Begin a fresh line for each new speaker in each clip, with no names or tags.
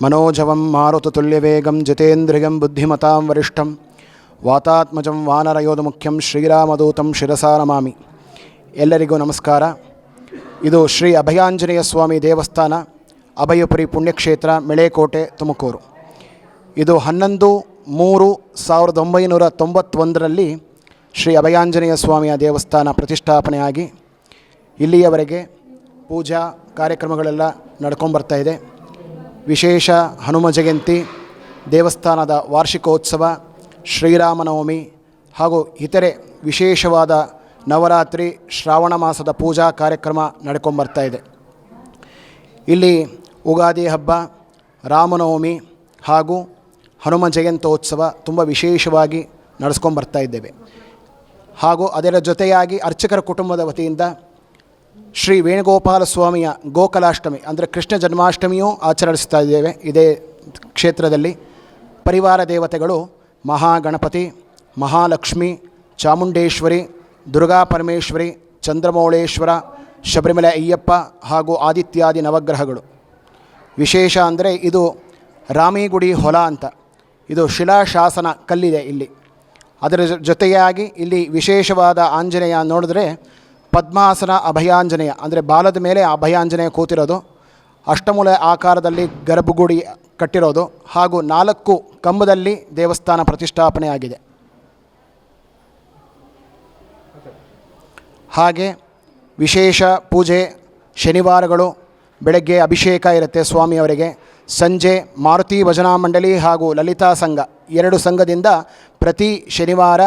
मनोजवं मारुततुल्यवेगं जितेन्द्रियं बुद्धिमतां वरिष्ठं वातात्मजं वानरयोधमुख्यं ಶ್ರೀರಾಮದೂತಂ ಶಿರಸಾ ನಮಾಮಿ. ಎಲ್ಲರಿಗೂ ನಮಸ್ಕಾರ. ಇದು ಶ್ರೀ ಅಭಯಾಂಜನೇಯ ಸ್ವಾಮಿ ದೇವಸ್ಥಾನ, ಅಭಯಪುರಿ ಪುಣ್ಯಕ್ಷೇತ್ರ, ಮೆಳೆಕೋಟೆ, ತುಮಕೂರು. ಇದು 11/3/1991ರಲ್ಲಿ ಶ್ರೀ ಅಭಯಾಂಜನೇಯ ಸ್ವಾಮಿಯ ದೇವಸ್ಥಾನ ಪ್ರತಿಷ್ಠಾಪನೆಯಾಗಿ ಇಲ್ಲಿಯವರೆಗೆ ಪೂಜಾ ಕಾರ್ಯಕ್ರಮಗಳೆಲ್ಲ ನಡ್ಕೊಂಬರ್ತಾ ಇದೆ. ವಿಶೇಷ ಹನುಮ ಜಯಂತಿ, ದೇವಸ್ಥಾನದ ವಾರ್ಷಿಕೋತ್ಸವ, ಶ್ರೀರಾಮನವಮಿ ಹಾಗೂ ಇತರೆ ವಿಶೇಷವಾದ ನವರಾತ್ರಿ, ಶ್ರಾವಣ ಮಾಸದ ಪೂಜಾ ಕಾರ್ಯಕ್ರಮ ನಡ್ಕೊಂಬರ್ತಾ ಇದೆ. ಇಲ್ಲಿ ಉಗಾದಿ ಹಬ್ಬ, ರಾಮನವಮಿ ಹಾಗೂ ಹನುಮ ಜಯಂತ್ಯೋತ್ಸವ ತುಂಬ ವಿಶೇಷವಾಗಿ ನಡೆಸ್ಕೊಂಬರ್ತಾ ಇದ್ದೇವೆ. ಹಾಗೂ ಅದರ ಜೊತೆಯಾಗಿ ಅರ್ಚಕರ ಕುಟುಂಬದ ವತಿಯಿಂದ ಶ್ರೀ ವೇಣುಗೋಪಾಲ ಸ್ವಾಮಿಯ ಗೋಕುಲಾಷ್ಟಮಿ ಅಂದರೆ ಕೃಷ್ಣ ಜನ್ಮಾಷ್ಟಮಿಯೂ ಆಚರಿಸ್ತಾ ಇದ್ದೇವೆ. ಇದೇ ಕ್ಷೇತ್ರದಲ್ಲಿ ಪರಿವಾರ ದೇವತೆಗಳು ಮಹಾಗಣಪತಿ, ಮಹಾಲಕ್ಷ್ಮಿ, ಚಾಮುಂಡೇಶ್ವರಿ, ದುರ್ಗಾ ಪರಮೇಶ್ವರಿ, ಚಂದ್ರಮೌಳೇಶ್ವರ, ಶಬರಿಮಲೆ ಅಯ್ಯಪ್ಪ ಹಾಗೂ ಆದಿತ್ಯಾದಿ ನವಗ್ರಹಗಳು. ವಿಶೇಷ ಅಂದರೆ ಇದು ರಾಮಿಗುಡಿ ಹೊಲ ಅಂತ, ಇದು ಶಿಲಾಶಾಸನ ಕಲ್ಲಿದೆ ಇಲ್ಲಿ. ಅದರ ಜೊತೆಯಾಗಿ ಇಲ್ಲಿ ವಿಶೇಷವಾದ ಆಂಜನೇಯ ನೋಡಿದ್ರೆ ಪದ್ಮಾಸನ ಅಭಯಾಂಜನೇಯ ಅಂದರೆ ಬಾಲದ ಮೇಲೆ ಅಭಯಾಂಜನೇಯ ಕೂತಿರೋದು, ಅಷ್ಟಮೂಲೆ ಆಕಾರದಲ್ಲಿ ಗರ್ಭಗುಡಿ ಕಟ್ಟಿರೋದು ಹಾಗೂ 4 ಕಂಬದಲ್ಲಿ ದೇವಸ್ಥಾನ ಪ್ರತಿಷ್ಠಾಪನೆಯಾಗಿದೆ. ಹಾಗೆ ವಿಶೇಷ ಪೂಜೆ ಶನಿವಾರಗಳು ಬೆಳಗ್ಗೆ ಅಭಿಷೇಕ ಇರುತ್ತೆ ಸ್ವಾಮಿಯವರಿಗೆ. ಸಂಜೆ ಮಾರುತಿ ಭಜನಾ ಮಂಡಳಿ ಹಾಗೂ ಲಲಿತಾ ಸಂಘ 2 ಸಂಘದಿಂದ ಪ್ರತಿ ಶನಿವಾರ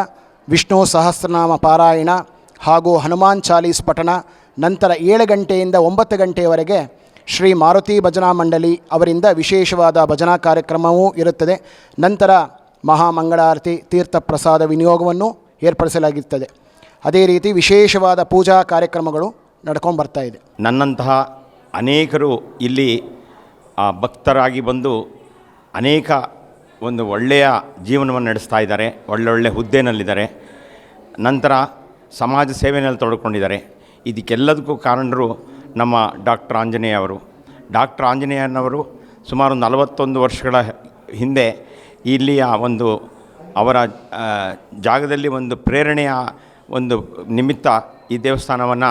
ವಿಷ್ಣು ಸಹಸ್ರನಾಮ ಪಾರಾಯಣ ಹಾಗೂ ಹನುಮಾನ್ ಚಾಲೀಸ್ ಪಠಣ. ನಂತರ 7 ಗಂಟೆಯಿಂದ 9 ಗಂಟೆಯವರೆಗೆ ಶ್ರೀ ಮಾರುತಿ ಭಜನಾ ಮಂಡಳಿ ಅವರಿಂದ ವಿಶೇಷವಾದ ಭಜನಾ ಕಾರ್ಯಕ್ರಮವೂ ಇರುತ್ತದೆ. ನಂತರ ಮಹಾಮಂಗಳಾರತಿ, ತೀರ್ಥ ಪ್ರಸಾದ ವಿನಿಯೋಗವನ್ನು ಏರ್ಪಡಿಸಲಾಗಿರ್ತದೆ. ಅದೇ ರೀತಿ ವಿಶೇಷವಾದ ಪೂಜಾ ಕಾರ್ಯಕ್ರಮಗಳು ನಡ್ಕೊಂಡು ಬರ್ತಾ ಇದೆ.
ನನ್ನಂತಹ ಅನೇಕರು ಇಲ್ಲಿ ಭಕ್ತರಾಗಿ ಬಂದು ಅನೇಕ ಒಂದು ಒಳ್ಳೆಯ ಜೀವನವನ್ನು ನಡೆಸ್ತಾ ಇದ್ದಾರೆ, ಒಳ್ಳೊಳ್ಳೆ ಹುದ್ದೆನಲ್ಲಿದ್ದಾರೆ. ನಂತರ ಸಮಾಜ ಸೇವೆಯಲ್ಲಿ ತೊಡ್ಕೊಂಡಿದ್ದಾರೆ. ಇದಕ್ಕೆಲ್ಲದಕ್ಕೂ ಕಾರಣರು ನಮ್ಮ ಡಾಕ್ಟರ್ ಆಂಜನೇಯ ಅವರು. ಡಾಕ್ಟರ್ ಆಂಜನೇಯನವರು ಸುಮಾರು 41 ವರ್ಷಗಳ ಹಿಂದೆ ಇಲ್ಲಿಯ ಒಂದು ಅವರ ಜಾಗದಲ್ಲಿ ಒಂದು ಪ್ರೇರಣೆಯ ಒಂದು ನಿಮಿತ್ತ ಈ ದೇವಸ್ಥಾನವನ್ನು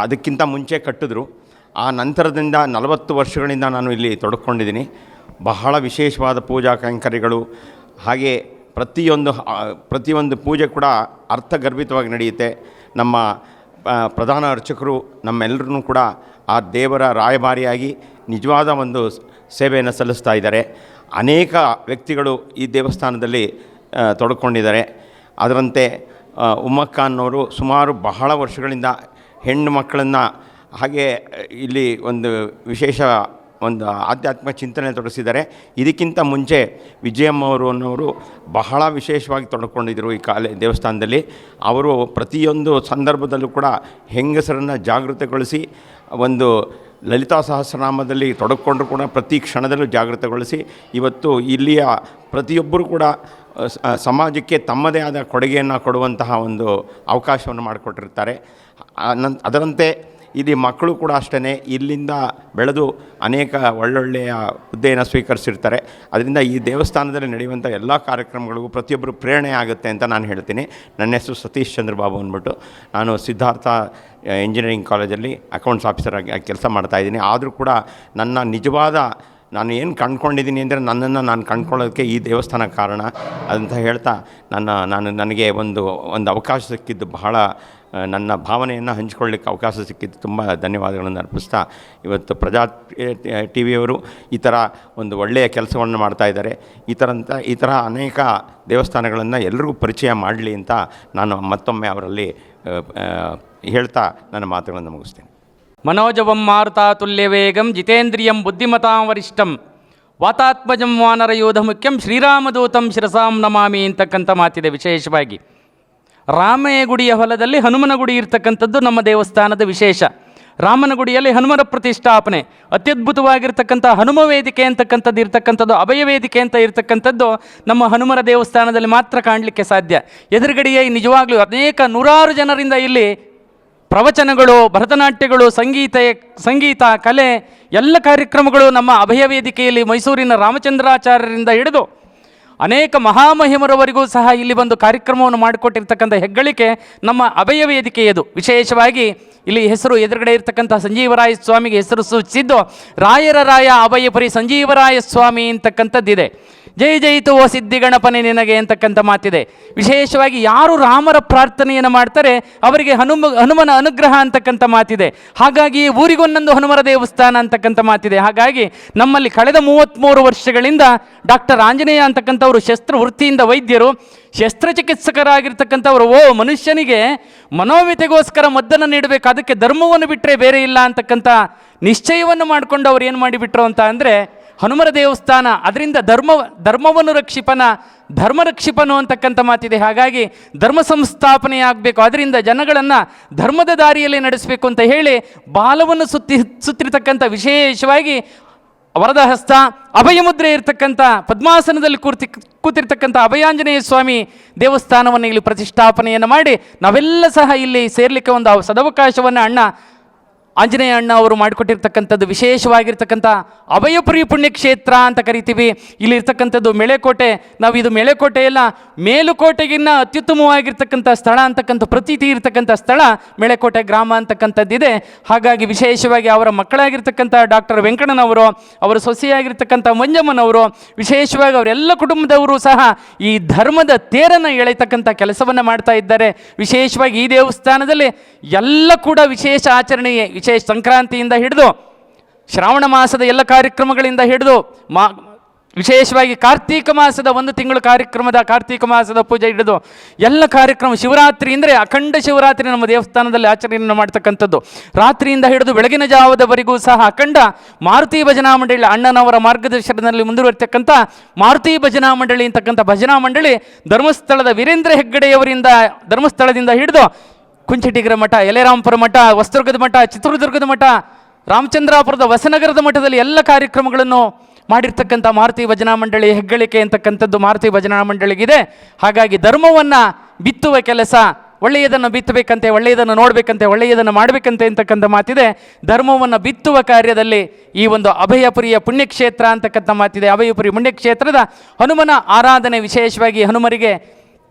ಅದಕ್ಕಿಂತ ಮುಂಚೆ ಕಟ್ಟಿದ್ರು. ಆ ನಂತರದಿಂದ 40 ವರ್ಷಗಳಿಂದ ನಾನು ಇಲ್ಲಿ ತೊಡಕೊಂಡಿದ್ದೀನಿ. ಬಹಳ ವಿಶೇಷವಾದ ಪೂಜಾ ಕೈಂಕರ್ಯಗಳು, ಹಾಗೆ ಪ್ರತಿಯೊಂದು ಪೂಜೆ ಕೂಡ ಅರ್ಥಗರ್ಭಿತವಾಗಿ ನಡೆಯುತ್ತೆ. ನಮ್ಮ ಪ್ರಧಾನ ಅರ್ಚಕರು ನಮ್ಮೆಲ್ಲರೂ ಕೂಡ ಆ ದೇವರ ರಾಯಭಾರಿಯಾಗಿ ನಿಜವಾದ ಒಂದು ಸೇವೆಯನ್ನು ಸಲ್ಲಿಸ್ತಾ ಇದ್ದಾರೆ. ಅನೇಕ ವ್ಯಕ್ತಿಗಳು ಈ ದೇವಸ್ಥಾನದಲ್ಲಿ ತೊಡಕೊಂಡಿದ್ದಾರೆ. ಅದರಂತೆ ಉಮ್ಮಕ್ಕ ಅನ್ನೋರು ಸುಮಾರು ಬಹಳ ವರ್ಷಗಳಿಂದ ಹೆಣ್ಣು ಮಕ್ಕಳನ್ನು ಹಾಗೆ ಇಲ್ಲಿ ಒಂದು ವಿಶೇಷ ಒಂದು ಆಧ್ಯಾತ್ಮಿಕ ಚಿಂತನೆ ತೊಡಗಿಸಿದ್ದಾರೆ. ಇದಕ್ಕಿಂತ ಮುಂಚೆ ವಿಜಯಮ್ಮ ಅನ್ನೋರು ಬಹಳ ವಿಶೇಷವಾಗಿ ತೊಡಕೊಂಡಿದ್ದರು ಈ ದೇವಸ್ಥಾನದಲ್ಲಿ. ಅವರು ಪ್ರತಿಯೊಂದು ಸಂದರ್ಭದಲ್ಲೂ ಕೂಡ ಹೆಂಗಸರನ್ನು ಜಾಗೃತಗೊಳಿಸಿ, ಒಂದು ಲಲಿತಾ ಸಹಸ್ರನಾಮದಲ್ಲಿ ತೊಡಗಿಕೊಂಡ್ರು ಕೂಡ ಪ್ರತಿ ಕ್ಷಣದಲ್ಲೂ ಜಾಗೃತಗೊಳಿಸಿ ಇವತ್ತು ಇಲ್ಲಿಯ ಪ್ರತಿಯೊಬ್ಬರು ಕೂಡ ಸಮಾಜಕ್ಕೆ ತಮ್ಮದೇ ಆದ ಕೊಡುಗೆಯನ್ನು ಕೊಡುವಂತಹ ಒಂದು ಅವಕಾಶವನ್ನು ಮಾಡಿಕೊಟ್ಟಿರ್ತಾರೆ. ಅದರಂತೆ ಇಲ್ಲಿ ಮಕ್ಕಳು ಕೂಡ ಅಷ್ಟೇ ಇಲ್ಲಿಂದ ಬೆಳೆದು ಅನೇಕ ಒಳ್ಳೊಳ್ಳೆಯ ಹುದ್ದೆಯನ್ನು ಸ್ವೀಕರಿಸಿರ್ತಾರೆ. ಅದರಿಂದ ಈ ದೇವಸ್ಥಾನದಲ್ಲಿ ನಡೆಯುವಂಥ ಎಲ್ಲ ಕಾರ್ಯಕ್ರಮಗಳಿಗೂ ಪ್ರತಿಯೊಬ್ಬರು ಪ್ರೇರಣೆ ಆಗುತ್ತೆ ಅಂತ ನಾನು ಹೇಳ್ತೀನಿ. ನನ್ನ ಹೆಸರು ಸತೀಶ್ ಚಂದ್ರ ಬಾಬು ಅಂದ್ಬಿಟ್ಟು. ನಾನು ಸಿದ್ಧಾರ್ಥ ಇಂಜಿನಿಯರಿಂಗ್ ಕಾಲೇಜಲ್ಲಿ ಅಕೌಂಟ್ಸ್ ಆಫೀಸರಾಗಿ ಕೆಲಸ ಮಾಡ್ತಾಯಿದ್ದೀನಿ. ಆದರೂ ಕೂಡ ನನ್ನ ನಿಜವಾದ ನಾನು ಏನು ಕಂಡ್ಕೊಂಡಿದ್ದೀನಿ ಅಂದರೆ ನನ್ನನ್ನು ನಾನು ಕಂಡ್ಕೊಳ್ಳೋದಕ್ಕೆ ಈ ದೇವಸ್ಥಾನ ಕಾರಣ ಅಂತ ಹೇಳ್ತಾ ನನಗೆ ಒಂದು ಅವಕಾಶ ಸಿಕ್ಕಿದ್ದು, ಬಹಳ ನನ್ನ ಭಾವನೆಯನ್ನು ಹಂಚಿಕೊಳ್ಳಿಕ್ಕೆ ಅವಕಾಶ ಸಿಕ್ಕಿದ್ದು ತುಂಬ ಧನ್ಯವಾದಗಳನ್ನು ಅರ್ಪಿಸ್ತಾ, ಇವತ್ತು ಪ್ರಜಾ ಟಿ ವಿಯವರು ಈ ಥರ ಒಂದು ಒಳ್ಳೆಯ ಕೆಲಸವನ್ನು ಮಾಡ್ತಾಯಿದ್ದಾರೆ. ಈ ಥರ ಅನೇಕ ದೇವಸ್ಥಾನಗಳನ್ನು ಎಲ್ರಿಗೂ ಪರಿಚಯ ಮಾಡಲಿ ಅಂತ ನಾನು ಮತ್ತೊಮ್ಮೆ ಅವರಲ್ಲಿ ಹೇಳ್ತಾ ನನ್ನ ಮಾತುಗಳನ್ನು ಮುಗಿಸ್ತೇನೆ.
ಮನೋಜವಂ ಮಾರುತಾತುಲ್ಯವೇಗಂ ಜಿತೇಂದ್ರಿಯಂ ಬುದ್ಧಿಮತಾಂ ವರಿಷ್ಠಂ ವಾತಾತ್ಮಜಂ ವಾನರಯೋಧ ಮುಖ್ಯಂ ಶ್ರೀರಾಮದೂತಂ ಶಿರಸಾಂ ನಮಾಮಿ ಅಂತಕ್ಕಂಥ ಮಾತಿದೆ. ವಿಶೇಷವಾಗಿ ರಾಮಯ್ಯ ಗುಡಿಯ ಹೊಲದಲ್ಲಿ ಹನುಮನ ಗುಡಿ ಇರ್ತಕ್ಕಂಥದ್ದು ನಮ್ಮ ದೇವಸ್ಥಾನದ ವಿಶೇಷ. ರಾಮನ ಗುಡಿಯಲ್ಲಿ ಹನುಮನ ಪ್ರತಿಷ್ಠಾಪನೆ, ಅತ್ಯದ್ಭುತವಾಗಿರ್ತಕ್ಕಂಥ ಹನುಮ ವೇದಿಕೆ ಅಂತಕ್ಕಂಥದ್ದು ಇರ್ತಕ್ಕಂಥದ್ದು, ಅಭಯ ವೇದಿಕೆ ಅಂತ ಇರ್ತಕ್ಕಂಥದ್ದು ನಮ್ಮ ಹನುಮರ ದೇವಸ್ಥಾನದಲ್ಲಿ ಮಾತ್ರ ಕಾಣಲಿಕ್ಕೆ ಸಾಧ್ಯ. ಎದುರುಗಡೆಯೇ ನಿಜವಾಗ್ಲೂ ಅನೇಕ 100 ಜನರಿಂದ ಇಲ್ಲಿ ಪ್ರವಚನಗಳು, ಭರತನಾಟ್ಯಗಳು, ಸಂಗೀತ, ಕಲೆ ಎಲ್ಲ ಕಾರ್ಯಕ್ರಮಗಳು ನಮ್ಮ ಅಭಯ ವೇದಿಕೆಯಲ್ಲಿ ಮೈಸೂರಿನ ರಾಮಚಂದ್ರಾಚಾರ್ಯರಿಂದ ಹಿಡಿದು ಅನೇಕ ಮಹಾಮಹಿಮರವರೆಗೂ ಸಹ ಇಲ್ಲಿ ಬಂದು ಕಾರ್ಯಕ್ರಮವನ್ನು ಮಾಡಿಕೊಟ್ಟಿರ್ತಕ್ಕಂಥ ಹೆಗ್ಗಳಿಕೆ ನಮ್ಮ ಅಭಯ ವೇದಿಕೆಯದು. ವಿಶೇಷವಾಗಿ ಇಲ್ಲಿ ಹೆಸರು ಎದುರುಗಡೆ ಇರ್ತಕ್ಕಂಥ ಸಂಜೀವರಾಯ ಸ್ವಾಮಿಗೆ ಹೆಸರು ಸೂಚಿಸಿದ್ದು ರಾಯರ ರಾಯ ಅಭಯಪುರಿ ಸಂಜೀವರಾಯ ಸ್ವಾಮಿ ಅಂತಕ್ಕಂಥದ್ದಿದೆ. ಜೈ ಜಯಿತು ಓ ಸಿದ್ಧಿಗಣಪನೆ ನಿನಗೆ ಅಂತಕ್ಕಂಥ ಮಾತಿದೆ. ವಿಶೇಷವಾಗಿ ಯಾರು ರಾಮರ ಪ್ರಾರ್ಥನೆಯನ್ನು ಮಾಡ್ತಾರೆ ಅವರಿಗೆ ಹನುಮನ ಅನುಗ್ರಹ ಅಂತಕ್ಕಂಥ ಮಾತಿದೆ. ಹಾಗಾಗಿ ಊರಿಗೊಂದೊಂದು ಹನುಮರ ದೇವಸ್ಥಾನ ಅಂತಕ್ಕಂಥ ಮಾತಿದೆ. ಹಾಗಾಗಿ ನಮ್ಮಲ್ಲಿ ಕಳೆದ 33 ವರ್ಷಗಳಿಂದ ಡಾಕ್ಟರ್ ಆಂಜನೇಯ ಅಂತಕ್ಕಂಥವರು ಶಸ್ತ್ರವೃತ್ತಿಯಿಂದ ವೈದ್ಯರು, ಶಸ್ತ್ರಚಿಕಿತ್ಸಕರಾಗಿರ್ತಕ್ಕಂಥವ್ರು ಮನುಷ್ಯನಿಗೆ ಮನೋವ್ಯತೆಗೋಸ್ಕರ ಮದ್ದನ್ನು ನೀಡಬೇಕು, ಅದಕ್ಕೆ ಧರ್ಮವನ್ನು ಬಿಟ್ಟರೆ ಬೇರೆ ಇಲ್ಲ ಅಂತಕ್ಕಂಥ ನಿಶ್ಚಯವನ್ನು ಮಾಡಿಕೊಂಡು ಅವ್ರು ಏನು ಮಾಡಿಬಿಟ್ರು ಅಂತ ಅಂದರೆ ಹನುಮರ ದೇವಸ್ಥಾನ, ಅದರಿಂದ ಧರ್ಮವನ್ನು ಧರ್ಮರಕ್ಷಿಪನು ಅಂತಕ್ಕಂಥ ಮಾತಿದೆ. ಹಾಗಾಗಿ ಧರ್ಮ ಸಂಸ್ಥಾಪನೆ ಆಗಬೇಕು, ಅದರಿಂದ ಜನಗಳನ್ನು ಧರ್ಮದ ದಾರಿಯಲ್ಲಿ ನಡೆಸಬೇಕು ಅಂತ ಹೇಳಿ ಬಾಲವನ್ನು ಸುತ್ತಿರ್ತಕ್ಕಂಥ ವಿಶೇಷವಾಗಿ ವರದಹಸ್ತ ಅಭಯಮುದ್ರೆ ಇರ್ತಕ್ಕಂಥ ಪದ್ಮಾಸನದಲ್ಲಿ ಕೂತಿರ್ತಕ್ಕಂಥ ಅಭಯಾಂಜನೇಯ ಸ್ವಾಮಿ ದೇವಸ್ಥಾನವನ್ನು ಇಲ್ಲಿ ಪ್ರತಿಷ್ಠಾಪನೆಯನ್ನು ಮಾಡಿ ನಾವೆಲ್ಲ ಸಹ ಇಲ್ಲಿ ಸೇರಲಿಕ್ಕೆ ಒಂದು ಸದವಕಾಶವನ್ನು ಆಂಜನೇಯ ಅಣ್ಣ ಅವರು ಮಾಡಿಕೊಟ್ಟಿರ್ತಕ್ಕಂಥದ್ದು. ವಿಶೇಷವಾಗಿರ್ತಕ್ಕಂಥ ಅಭಯಪುರಿ ಪುಣ್ಯಕ್ಷೇತ್ರ ಅಂತ ಕರಿತೀವಿ. ಇಲ್ಲಿರ್ತಕ್ಕಂಥದ್ದು ಮೆಳೆಕೋಟೆ. ನಾವು ಇದು ಮೆಳೆಕೋಟೆ ಎಲ್ಲ ಮೇಲುಕೋಟೆಗಿನ್ನ ಅತ್ಯುತ್ತಮವಾಗಿರ್ತಕ್ಕಂಥ ಸ್ಥಳ ಅಂತಕ್ಕಂಥ ಪ್ರತೀತಿ ಇರ್ತಕ್ಕಂಥ ಸ್ಥಳ ಮೆಳೆಕೋಟೆ ಗ್ರಾಮ ಅಂತಕ್ಕಂಥದ್ದಿದೆ. ಹಾಗಾಗಿ ವಿಶೇಷವಾಗಿ ಅವರ ಮಕ್ಕಳಾಗಿರ್ತಕ್ಕಂಥ ಡಾಕ್ಟರ್ ವೆಂಕಣ್ಣನವರು, ಅವರ ಸೊಸೆಯಾಗಿರ್ತಕ್ಕಂಥ ಮಂಜಮ್ಮನವರು, ವಿಶೇಷವಾಗಿ ಅವರೆಲ್ಲ ಕುಟುಂಬದವರು ಸಹ ಈ ಧರ್ಮದ ತೇರನ್ನು ಎಳೆತಕ್ಕಂಥ ಕೆಲಸವನ್ನು ಮಾಡ್ತಾ ಇದ್ದಾರೆ. ವಿಶೇಷವಾಗಿ ಈ ದೇವಸ್ಥಾನದಲ್ಲಿ ಎಲ್ಲ ಕೂಡ ವಿಶೇಷ ಆಚರಣೆಯೇ. ವಿಶೇಷ ಸಂಕ್ರಾಂತಿಯಿಂದ ಹಿಡಿದು ಶ್ರಾವಣ ಮಾಸದ ಎಲ್ಲ ಕಾರ್ಯಕ್ರಮಗಳಿಂದ ಹಿಡಿದು ವಿಶೇಷವಾಗಿ ಕಾರ್ತೀಕ ಮಾಸದ 1 ತಿಂಗಳು ಕಾರ್ತೀಕ ಮಾಸದ ಪೂಜೆ ಹಿಡಿದು ಎಲ್ಲ ಕಾರ್ಯಕ್ರಮ, ಶಿವರಾತ್ರಿ ಅಂದರೆ ಅಖಂಡ ಶಿವರಾತ್ರಿ ನಮ್ಮ ದೇವಸ್ಥಾನದಲ್ಲಿ ಆಚರಣೆಯನ್ನು ಮಾಡ್ತಕ್ಕಂಥದ್ದು. ರಾತ್ರಿಯಿಂದ ಹಿಡಿದು ಬೆಳಗಿನ ಜಾವದವರೆಗೂ ಸಹ ಅಖಂಡ ಮಾರುತಿ ಭಜನಾ ಮಂಡಳಿ, ಅಣ್ಣನವರ ಮಾರ್ಗದರ್ಶನದಲ್ಲಿ ಮುಂದುವರಿತಕ್ಕಂಥ ಮಾರುತಿ ಭಜನಾ ಮಂಡಳಿ ಅಂತಕ್ಕಂಥ ಭಜನಾ ಮಂಡಳಿ ಧರ್ಮಸ್ಥಳದ ವೀರೇಂದ್ರ ಹೆಗ್ಗಡೆಯವರಿಂದ ಧರ್ಮಸ್ಥಳದಿಂದ ಹಿಡಿದು ಕುಂಚಿಟಿಗರ ಮಠ, ಯಲೆರಾಂಪುರ ಮಠ, ಹೊಸದುರ್ಗದ ಮಠ, ಚಿತ್ರದುರ್ಗದ ಮಠ, ರಾಮಚಂದ್ರಾಪುರದ ಹೊಸನಗರದ ಮಠದಲ್ಲಿ ಎಲ್ಲ ಕಾರ್ಯಕ್ರಮಗಳನ್ನು ಮಾಡಿರ್ತಕ್ಕಂಥ ಮಾರುತಿ ಭಜನಾ ಮಂಡಳಿ ಹೆಗ್ಗಳಿಕೆ ಅಂತಕ್ಕಂಥದ್ದು ಮಾರುತಿ ಭಜನಾ ಮಂಡಳಿಗಿದೆ. ಹಾಗಾಗಿ ಧರ್ಮವನ್ನು ಬಿತ್ತುವ ಕೆಲಸ, ಒಳ್ಳೆಯದನ್ನು ಬಿತ್ತಬೇಕಂತೆ, ಒಳ್ಳೆಯದನ್ನು ನೋಡಬೇಕಂತೆ, ಒಳ್ಳೆಯದನ್ನು ಮಾಡಬೇಕಂತೆ ಅಂತಕ್ಕಂಥ ಮಾತಿದೆ. ಧರ್ಮವನ್ನು ಬಿತ್ತುವ ಕಾರ್ಯದಲ್ಲಿ ಈ ಒಂದು ಅಭಯಪುರಿಯ ಪುಣ್ಯಕ್ಷೇತ್ರ ಅಂತಕ್ಕಂಥ ಮಾತಿದೆ. ಅಭಯಪುರಿ ಪುಣ್ಯಕ್ಷೇತ್ರದ ಹನುಮನ ಆರಾಧನೆ, ವಿಶೇಷವಾಗಿ ಹನುಮರಿಗೆ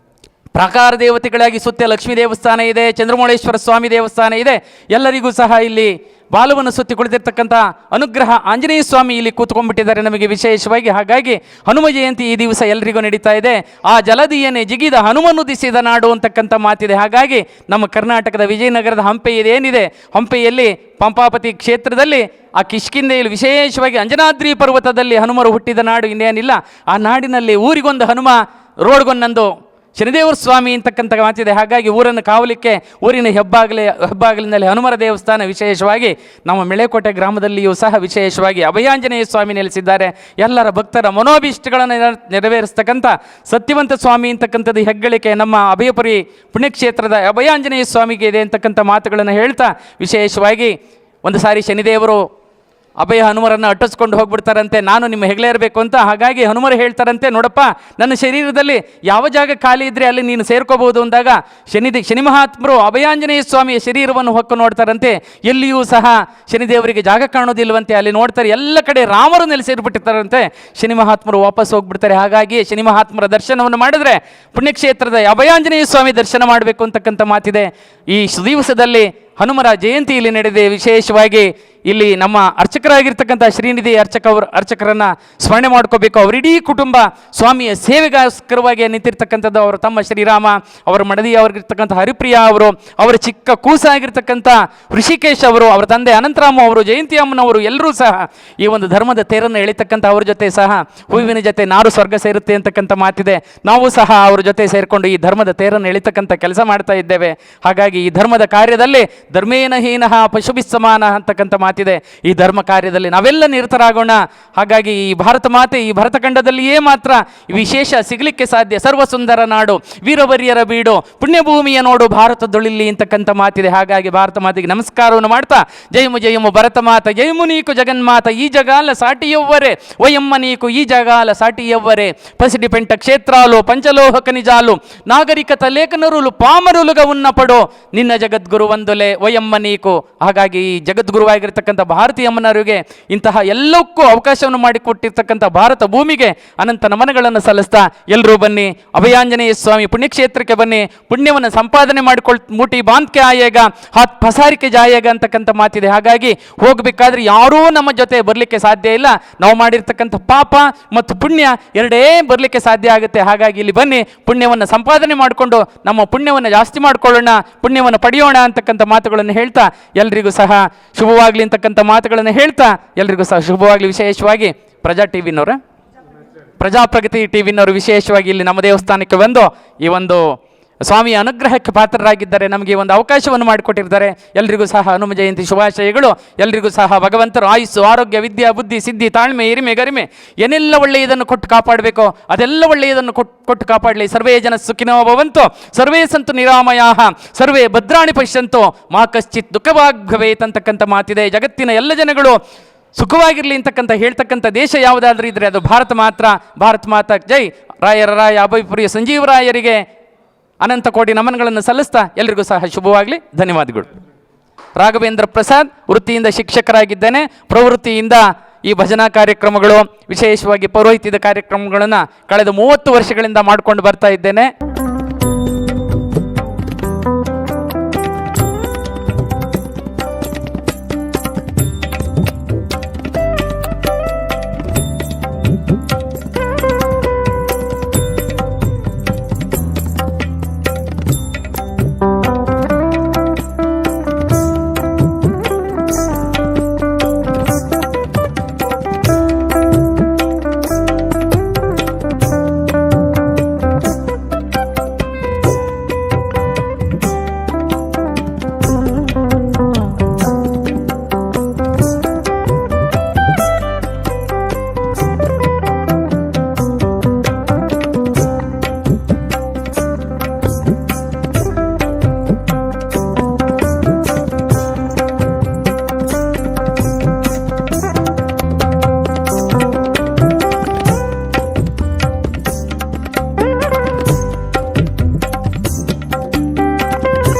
ಪ್ರಾಕಾರ ದೇವತೆಗಳಾಗಿ ಸುತ್ತ ಲಕ್ಷ್ಮೀ ದೇವಸ್ಥಾನ ಇದೆ, ಚಂದ್ರಮೌಳೇಶ್ವರ ಸ್ವಾಮಿ ದೇವಸ್ಥಾನ ಇದೆ. ಎಲ್ಲರಿಗೂ ಸಹ ಇಲ್ಲಿ ಬಾಲವನ್ನು ಸುತ್ತಿ ಕುಳಿತಿರ್ತಕ್ಕಂಥ ಅನುಗ್ರಹ ಆಂಜನೇಯ ಸ್ವಾಮಿ ಇಲ್ಲಿ ಕೂತ್ಕೊಂಡ್ಬಿಟ್ಟಿದ್ದಾರೆ ನಮಗೆ ವಿಶೇಷವಾಗಿ. ಹಾಗಾಗಿ ಹನುಮ ಜಯಂತಿ ಈ ದಿವಸ ಎಲ್ಲರಿಗೂ ನಡೀತಾ ಇದೆ. ಆ ಜಲದಿಯನ್ನೇ ಜಿಗಿದ ಹನುಮನುದಿಸಿದ ನಾಡು ಅಂತಕ್ಕಂಥ ಮಾತಿದೆ. ಹಾಗಾಗಿ ನಮ್ಮ ಕರ್ನಾಟಕದ ವಿಜಯನಗರದ ಹಂಪೆ ಏನಿದೆ, ಹಂಪೆಯಲ್ಲಿ ಪಂಪಾಪತಿ ಕ್ಷೇತ್ರದಲ್ಲಿ ಆ ಕಿಷ್ಕಿಂಧೆಯಲ್ಲಿ ವಿಶೇಷವಾಗಿ ಅಂಜನಾದ್ರಿ ಪರ್ವತದಲ್ಲಿ ಹನುಮರು ಹುಟ್ಟಿದ ನಾಡು ಇನ್ನೇನಿಲ್ಲ. ಆ ನಾಡಿನಲ್ಲಿ ಊರಿಗೊಂದು ಹನುಮ, ರೋಡ್ಗೊಂದೊಂದು ಶನಿದೇವರ ಸ್ವಾಮಿ ಅಂತಕ್ಕಂಥ ಮಾತಿದೆ. ಹಾಗಾಗಿ ಊರನ್ನು ಕಾವಲಿಕ್ಕೆ ಊರಿನ ಹೆಬ್ಬಾಗಿಲಿನಲ್ಲಿ ಹನುಮರ ದೇವಸ್ಥಾನ, ವಿಶೇಷವಾಗಿ ನಮ್ಮ ಮೆಳೆಕೋಟೆ ಗ್ರಾಮದಲ್ಲಿಯೂ ಸಹ ವಿಶೇಷವಾಗಿ ಅಭಯಾಂಜನೇಯ ಸ್ವಾಮಿ ನೆಲೆಸಿದ್ದಾರೆ. ಎಲ್ಲರ ಭಕ್ತರ ಮನೋಭೀಷ್ಟಗಳನ್ನು ನೆರವೇರಿಸ್ತಕ್ಕಂಥ ಸತ್ಯವಂತ ಸ್ವಾಮಿ ಅಂತಕ್ಕಂಥದ್ದು ಹೆಗ್ಗಳಿಕೆ ನಮ್ಮ ಅಭಯಪುರಿ ಪುಣ್ಯಕ್ಷೇತ್ರದ ಅಭಯಾಂಜನೇಯ ಸ್ವಾಮಿಗೆ ಇದೆ ಅಂತಕ್ಕಂಥ ಮಾತುಗಳನ್ನು ಹೇಳ್ತಾ, ವಿಶೇಷವಾಗಿ ಒಂದು ಸಾರಿ ಶನಿದೇವರು ಅಭಯ ಹನುಮರನ್ನು ಅಟ್ಟಿಸ್ಕೊಂಡು ಹೋಗ್ಬಿಡ್ತಾರಂತೆ, ನಾನು ನಿಮ್ಮ ಹೆಗಲೇ ಇರಬೇಕು ಅಂತ. ಹಾಗಾಗಿ ಹನುಮರು ಹೇಳ್ತಾರಂತೆ, ನೋಡಪ್ಪ ನನ್ನ ಶರೀರದಲ್ಲಿ ಯಾವ ಜಾಗ ಖಾಲಿ ಇದ್ದರೆ ಅಲ್ಲಿ ನೀನು ಸೇರ್ಕೋಬಹುದು ಅಂದಾಗ ಶನಿ ಮಹಾತ್ಮರು ಅಭಯಾಂಜನೇಯ ಸ್ವಾಮಿಯ ಶರೀರವನ್ನು ಹೊಕ್ಕು ನೋಡ್ತಾರಂತೆ. ಎಲ್ಲಿಯೂ ಸಹ ಶನಿದೇವರಿಗೆ ಜಾಗ ಕಾಣೋದಿಲ್ವಂತೆ. ಅಲ್ಲಿ ನೋಡ್ತಾರೆ, ಎಲ್ಲ ಕಡೆ ರಾಮರು ನೆಲೆಸಿರ್ಬಿಟ್ಟಿರ್ತಾರಂತೆ. ಶನಿ ಮಹಾತ್ಮರು ವಾಪಸ್ ಹೋಗ್ಬಿಡ್ತಾರೆ. ಹಾಗಾಗಿ ಶನಿ ಮಹಾತ್ಮರ ದರ್ಶನವನ್ನು ಮಾಡಿದ್ರೆ ಪುಣ್ಯಕ್ಷೇತ್ರದ ಅಭಯಾಂಜನೇಯ ಸ್ವಾಮಿ ದರ್ಶನ ಮಾಡಬೇಕು ಅಂತಕ್ಕಂಥ ಮಾತಿದೆ. ಈ ದಿವಸದಲ್ಲಿ ಹನುಮರ ಜಯಂತಿ ಇಲ್ಲಿ ನಡೆದಿದೆ. ವಿಶೇಷವಾಗಿ ಇಲ್ಲಿ ನಮ್ಮ ಅರ್ಚಕರಾಗಿರ್ತಕ್ಕಂಥ ಶ್ರೀನಿಧಿ ಅರ್ಚಕರನ್ನು ಸ್ಮರಣೆ ಮಾಡ್ಕೋಬೇಕು. ಅವರಿಡೀ ಕುಟುಂಬ ಸ್ವಾಮಿಯ ಸೇವೆಗೋಸ್ಕರವಾಗಿ ನಿಂತಿರ್ತಕ್ಕಂಥದ್ದು. ಅವರ ತಮ್ಮ ಶ್ರೀರಾಮ, ಅವರ ಮಡದಿಯವರಿಗಿರ್ತಕ್ಕಂಥ ಹರಿಪ್ರಿಯ ಅವರು, ಅವರ ಚಿಕ್ಕ ಕೂಸಾಗಿರ್ತಕ್ಕಂಥ ಋಷಿಕೇಶ್ ಅವರು, ಅವರ ತಂದೆ ಅನಂತರಾಮ ಅವರು, ಜಯಂತಿ ಅಮ್ಮನವರು, ಎಲ್ಲರೂ ಸಹ ಈ ಒಂದು ಧರ್ಮದ ತೇರನ್ನು ಎಳಿತಕ್ಕಂಥ ಅವ್ರ ಜೊತೆ ಸಹ ಹೂವಿನ ಜೊತೆ ನಾರು ಸ್ವರ್ಗ ಸೇರುತ್ತೆ ಅಂತಕ್ಕಂಥ ಮಾತಿದೆ. ನಾವು ಸಹ ಅವ್ರ ಜೊತೆ ಸೇರಿಕೊಂಡು ಈ ಧರ್ಮದ ತೇರನ್ನು ಎಳಿತಕ್ಕಂಥ ಕೆಲಸ ಮಾಡ್ತಾ ಇದ್ದೇವೆ. ಹಾಗಾಗಿ ಈ ಧರ್ಮದ ಕಾರ್ಯದಲ್ಲಿ ಧರ್ಮೇನ ಹೀನಃ ಪಶುಭಿಸ್ಸಮಾನ ಅಂತಕ್ಕಂಥ ಮಾತು ಮಾತಿದೆ. ಈ ಧರ್ಮ ಕಾರ್ಯದಲ್ಲಿ ನಾವೆಲ್ಲ ನಿರತರಾಗೋಣ. ಹಾಗಾಗಿ ಈ ಭಾರತ ಮಾತೆ ಈ ಭರತಖಂಡದಲ್ಲಿಯೇ ಮಾತ್ರ ವಿಶೇಷ ಸಿಗಲಿಕ್ಕೆ ಸಾಧ್ಯ. ಸರ್ವಸುಂದರ ನಾಡು, ವೀರವರ್ಯರ ಬೀಡು, ಪುಣ್ಯಭೂಮಿಯ ನೋಡು ಭಾರತದೊಳಿಲ್ಲಿ ಅಂತಕ್ಕಂಥ ಮಾತಿದೆ. ಹಾಗಾಗಿ ಭಾರತ ಮಾತೆಗೆ ನಮಸ್ಕಾರವನ್ನು ಮಾಡ್ತಾ, ಜಯಮು ಜಯಮು ಭರತ ಮಾತ, ಜಯಮು ನೀಕು ಜಗನ್ಮಾತ, ಈ ಜಗಾಲ ಸಾಟಿಯವ್ವರೆ ವಯಮ್ಮ ನೀಕು ಈ ಜಗಾಲ ಸಾಟಿಯವ್ವರೆ, పసిడి పెంట క్షేత్రాలు పంచలోహ ఖనిజాలు నాగరికత లేఖనరులు పామరులుగా ఉన్నప్పుడు ನಿನ್ನ ಜಗದ್ಗುರು ವಂದುಲೆ ವಯಮ್ಮ ನೀಕು. ಹಾಗಾಗಿ ಈ ಜಗದ್ಗುರುವಾಗಿರ್ತಕ್ಕಂಥ ಭಾರತೀಯಮ್ಮನವರಿಗೆ ಇಂತಹ ಎಲ್ಲಕ್ಕೂ ಅವಕಾಶವನ್ನು ಮಾಡಿಕೊಟ್ಟಿರ್ತಕ್ಕಂಥ ಭಾರತ ಭೂಮಿಗೆ ಅನಂತ ನಮನಗಳನ್ನು ಸಲ್ಲಿಸ್ತಾ ಎಲ್ಲರೂ ಬನ್ನಿ ಅಭಯಾಂಜನೇಯ ಸ್ವಾಮಿ ಪುಣ್ಯಕ್ಷೇತ್ರಕ್ಕೆ ಬನ್ನಿ, ಪುಣ್ಯವನ್ನು ಸಂಪಾದನೆ ಮೂಟಿ ಬಾಂಧ್ಕೆ ಆಯೇಗ ಹಾತ್ ಪಸಾರಿಕೆ ಜಾಯೇಗ ಅಂತಕ್ಕಂಥ ಮಾತಿದೆ. ಹಾಗಾಗಿ ಹೋಗಬೇಕಾದ್ರೆ ಯಾರೂ ನಮ್ಮ ಜೊತೆ ಬರಲಿಕ್ಕೆ ಸಾಧ್ಯ ಇಲ್ಲ. ನಾವು ಮಾಡಿರ್ತಕ್ಕಂಥ ಪಾಪ ಮತ್ತು ಪುಣ್ಯ ಎರಡೇ ಬರಲಿಕ್ಕೆ ಸಾಧ್ಯ ಆಗುತ್ತೆ. ಹಾಗಾಗಿ ಇಲ್ಲಿ ಬನ್ನಿ, ಪುಣ್ಯವನ್ನು ಸಂಪಾದನೆ ಮಾಡಿಕೊಂಡು ನಮ್ಮ ಪುಣ್ಯವನ್ನು ಜಾಸ್ತಿ ಮಾಡ್ಕೊಳ್ಳೋಣ, ಪುಣ್ಯವನ್ನು ಪಡೆಯೋಣ ಅಂತಕ್ಕಂಥ ಮಾತುಗಳನ್ನು ಹೇಳ್ತಾ ಎಲ್ರಿಗೂ ಸಹ ಶುಭವಾಗಲಿ ಅಂತಕ್ಕಂಥ ಮಾತುಗಳನ್ನು ಹೇಳ್ತಾ ಎಲ್ರಿಗೂ ಸಹ ಶುಭವಾಗಲಿ. ವಿಶೇಷವಾಗಿ ಪ್ರಜಾಪ್ರಗತಿ ಟಿವಿನವರು ವಿಶೇಷವಾಗಿ ಇಲ್ಲಿ ನಮ್ಮ ದೇವಸ್ಥಾನಕ್ಕೆ ಬಂದು ಈ ಒಂದು ಸ್ವಾಮಿಯ ಅನುಗ್ರಹಕ್ಕೆ ಪಾತ್ರರಾಗಿದ್ದಾರೆ, ನಮಗೆ ಒಂದು ಅವಕಾಶವನ್ನು ಮಾಡಿಕೊಟ್ಟಿರ್ತಾರೆ. ಎಲ್ರಿಗೂ ಸಹ ಹನುಮ ಜಯಂತಿ ಶುಭಾಶಯಗಳು. ಎಲ್ರಿಗೂ ಸಹ ಭಗವಂತರು ಆಯುಸ್ಸು, ಆರೋಗ್ಯ, ವಿದ್ಯಾ, ಬುದ್ಧಿ, ಸಿದ್ಧಿ, ತಾಳ್ಮೆ, ಹಿರಿಮೆ, ಗರಿಮೆ ಏನೆಲ್ಲ ಒಳ್ಳೆಯದನ್ನು ಕೊಟ್ಟು ಕಾಪಾಡಬೇಕೋ ಅದೆಲ್ಲ ಒಳ್ಳೆಯದನ್ನು ಕೊಟ್ಟು ಕಾಪಾಡಲಿ. ಸರ್ವೇ ಜನ ಸುಖಿನೋ ಭವಂತು, ಸರ್ವೇ ಸಂತು ನಿರಾಮಯಾಹ, ಸರ್ವೇ ಭದ್ರಾಣಿ ಪಶ್ಯಂತು, ಮಾ ಕಶ್ಚಿತ್ ದುಃಖಭಾಗ್ಯವೇತ್ ಅಂತಕ್ಕಂಥ ಮಾತಿದೆ. ಜಗತ್ತಿನ ಎಲ್ಲ ಜನಗಳು ಸುಖವಾಗಿರಲಿ ಅಂತಕ್ಕಂಥ ಹೇಳ್ತಕ್ಕಂಥ ದೇಶ ಯಾವುದಾದ್ರೂ ಇದ್ರೆ ಅದು ಭಾರತ ಮಾತ್ರ. ಭಾರತ ಮಾತಾ ಜೈ. ರಾಯರ ರಾಯ ಅಭಯಪುರಿಯ ಸಂಜೀವರಾಯರಿಗೆ ಅನಂತ ಕೋಟಿ ನಮನಗಳನ್ನು ಸಲ್ಲಿಸ್ತಾ ಎಲ್ರಿಗೂ ಸಹ ಶುಭವಾಗಲಿ. ಧನ್ಯವಾದಗಳು. ರಾಘವೇಂದ್ರ ಪ್ರಸಾದ್, ವೃತ್ತಿಯಿಂದ ಶಿಕ್ಷಕರಾಗಿದ್ದೇನೆ. ಪ್ರವೃತ್ತಿಯಿಂದ ಈ ಭಜನಾ ಕಾರ್ಯಕ್ರಮಗಳು, ವಿಶೇಷವಾಗಿ ಪೌರೋಹಿತ್ಯದ ಕಾರ್ಯಕ್ರಮಗಳನ್ನು ಕಳೆದ 30 ವರ್ಷಗಳಿಂದ ಮಾಡಿಕೊಂಡು ಬರ್ತಾ ಇದ್ದೇನೆ.